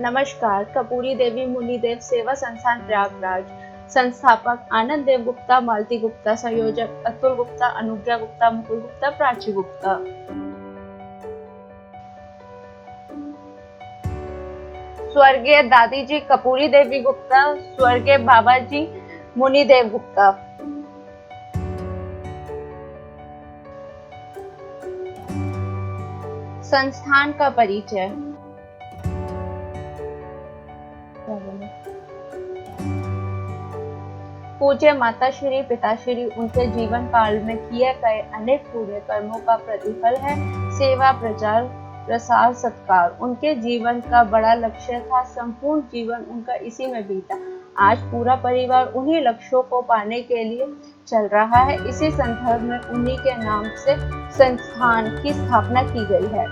नमस्कार। कपूरी देवी मुनिदेव सेवा संस्थान प्रयागराज। संस्थापक आनंद देव गुप्ता, मालती गुप्ता। संयोजक अतुल गुप्ता, अनुज्ञा गुप्ता, मुकुल गुप्ता, प्राची गुप्ता। स्वर्गीय दादी जी कपूरी देवी गुप्ता, स्वर्गीय बाबा जी मुनिदेव गुप्ता। संस्थान का परिचय। पूज्य माताश्री पिताश्री उनके जीवन काल में किए गए अनेक पुण्य कर्मों का प्रतिफल है। सेवा, प्रचार, प्रसार, सत्कार उनके जीवन का बड़ा लक्ष्य था। संपूर्ण जीवन उनका इसी में बीता। आज पूरा परिवार उन्हीं लक्ष्यों को पाने के लिए चल रहा है। इसी संदर्भ में उन्हीं के नाम से संस्थान की स्थापना की गई है।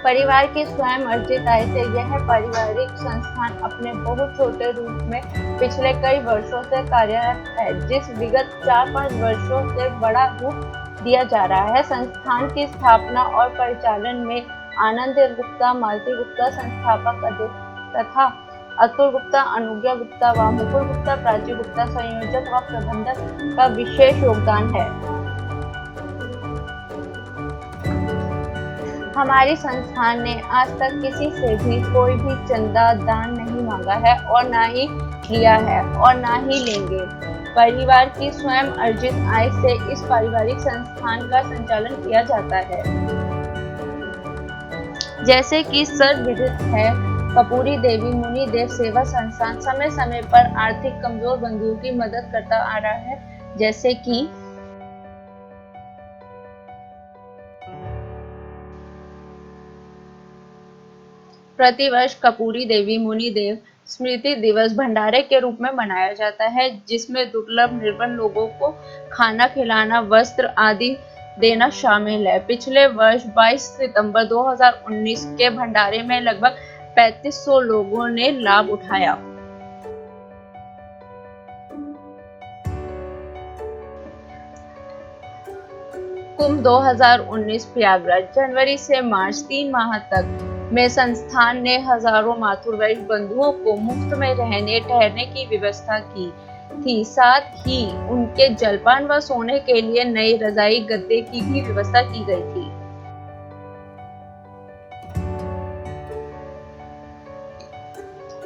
परिवार की स्वयं अर्जित आय से यह पारिवारिक संस्थान अपने बहुत छोटे रूप में पिछले कई वर्षों से कार्यरत है, जिस विगत 4-5 वर्षों से बड़ा रूप दिया जा रहा है। संस्थान की स्थापना और परिचालन में आनंद देव गुप्ता, मालती गुप्ता संस्थापक तथा अतुल गुप्ता, अनुज्ञा गुप्ता व मुकुल गुप्ता, प्राची गुप्ता संयोजक व प्रबंधक का विशेष योगदान है। हमारी संस्थान ने आज तक किसी से भी कोई भी चंदा दान नहीं मांगा है और ना ही लिया है और ना ही लेंगे। परिवार की स्वयं अर्जित आय से इस पारिवारिक संस्थान का संचालन किया जाता है। जैसे कि सर्वविदित है, कपूरी देवी मुनिदेव सेवा संस्थान समय समय पर आर्थिक कमजोर बंधुओं की मदद करता आ रहा है। जैसे कि प्रतिवर्ष कपूरी देवी मुनिदेव स्मृति दिवस भंडारे के रूप में मनाया जाता है, जिसमें दुर्लभ निर्बल लोगों को खाना खिलाना, वस्त्र आदि देना शामिल है। पिछले वर्ष 22 सितंबर 2019 के भंडारे में लगभग 3500 लोगों ने लाभ उठाया। कुंभ 2019 प्रयागराज। जनवरी से मार्च 3 माह तक में संस्थान ने हजारों माथुर वैश्य बंधुओं को मुफ्त में रहने ठहरने की व्यवस्था की थी। साथ ही उनके जलपान व सोने के लिए नई रजाई गद्दे की भी व्यवस्था की गई थी।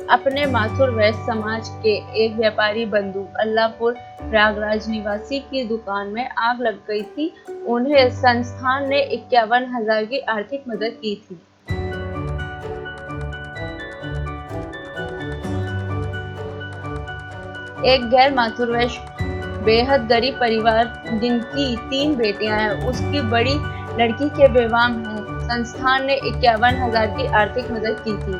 अपने माथुर वैश्य समाज के एक व्यापारी बंधु अल्लाहपुर प्रयागराज निवासी की दुकान में आग लग गई थी। उन्हें संस्थान ने 51,000 की आर्थिक मदद की थी। एक गैर माथुर वैश्य बेहद गरीब परिवार जिनकी 3 बेटियां हैं, उसकी बड़ी लड़की के विवाह में संस्थान ने 51,000 की आर्थिक मदद की थी।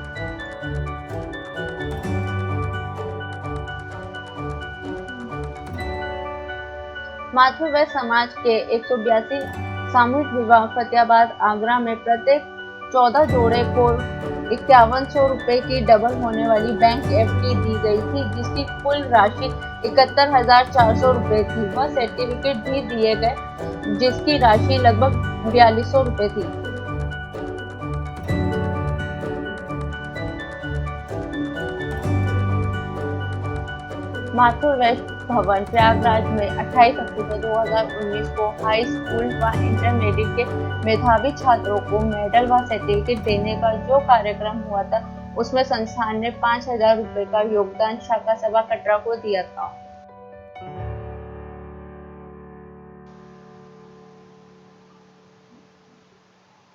माथुर वैश्य समाज के 182 सामूहिक विवाह फतेहाबाद आगरा में प्रत्येक 14 जोड़े को 5100 रुपए की डबल होने वाली बैंक एफडी दी गई थी, जिसकी कुल राशि 71,400 रुपए थी। वह सर्टिफिकेट भी दिए गए, जिसकी राशि लगभग 4200 रुपए थी। माथुर वैश्य भवन प्रयागराज में 28 अक्टूबर 2019 को हाई स्कूल व इंटरमीडिएट के मेधावी छात्रों को मेडल व सर्टिफिकेट देने का जो कार्यक्रम हुआ था, उसमें संस्थान ने 5,000 रुपए का योगदान शाखा सभा कटरा को दिया था।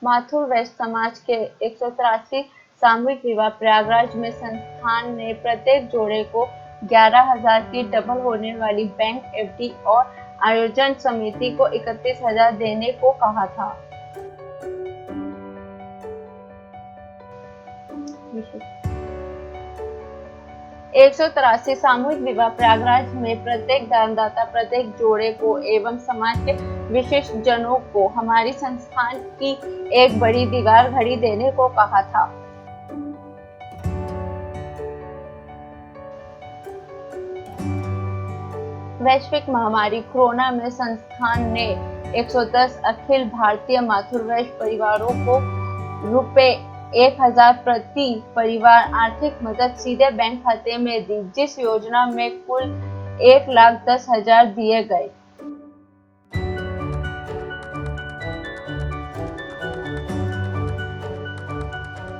माथुर वैश्य समाज के 183 सामूहिक विवाह प्रयागराज में संस्थान ने प्रत्येक जोड़े को 11,000 की डबल होने वाली बैंक एफडी और आयोजन समिति को 31,000 देने को कहा था। 183 सामूहिक विवाह प्रयागराज में प्रत्येक दानदाता प्रत्येक जोड़े को एवं समाज के विशिष्ट जनों को हमारी संस्थान की एक बड़ी दीवार घड़ी देने को कहा था। वैश्विक महामारी कोरोना में संस्थान ने 110 अखिल भारतीय मातृवैश्य परिवारों को रुपए 1000 प्रति परिवार आर्थिक मदद सीधे बैंक खाते में दी, जिस योजना में कुल 1,10,000 दिए गए।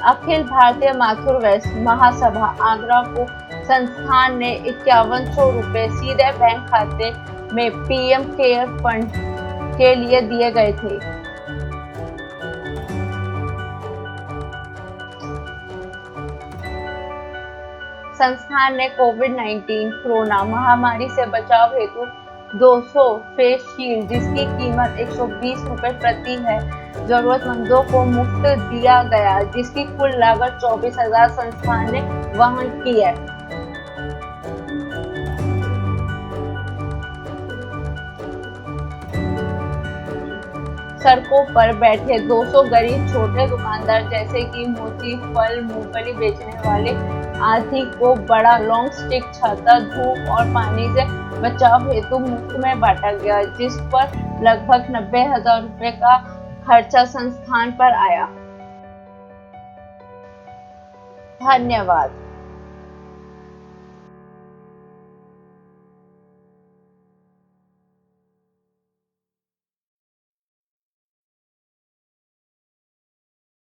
अखिल भारतीय मातृवैश्य महासभा आगरा को संस्थान ने 5100 रुपए सीधे बैंक खाते में पीएम केयर फंड के लिए दिए गए थे। संस्थान ने कोविड-19 कोरोना महामारी से बचाव हेतु 200 फेस शील्ड, जिसकी कीमत 120 रुपए प्रति है, जरूरतमंदों को मुफ्त दिया गया, जिसकी कुल लागत 24,000 संस्थान ने वहन की है। सड़कों पर बैठे 200 गरीब छोटे दुकानदार जैसे कि मोची, फल, मूंगफली बेचने वाले आदि को बड़ा लॉन्ग स्टिक छाता धूप और पानी से बचाव हेतु मुफ्त में बांटा गया, जिस पर लगभग 90,000 रुपए का खर्चा संस्थान पर आया। धन्यवाद।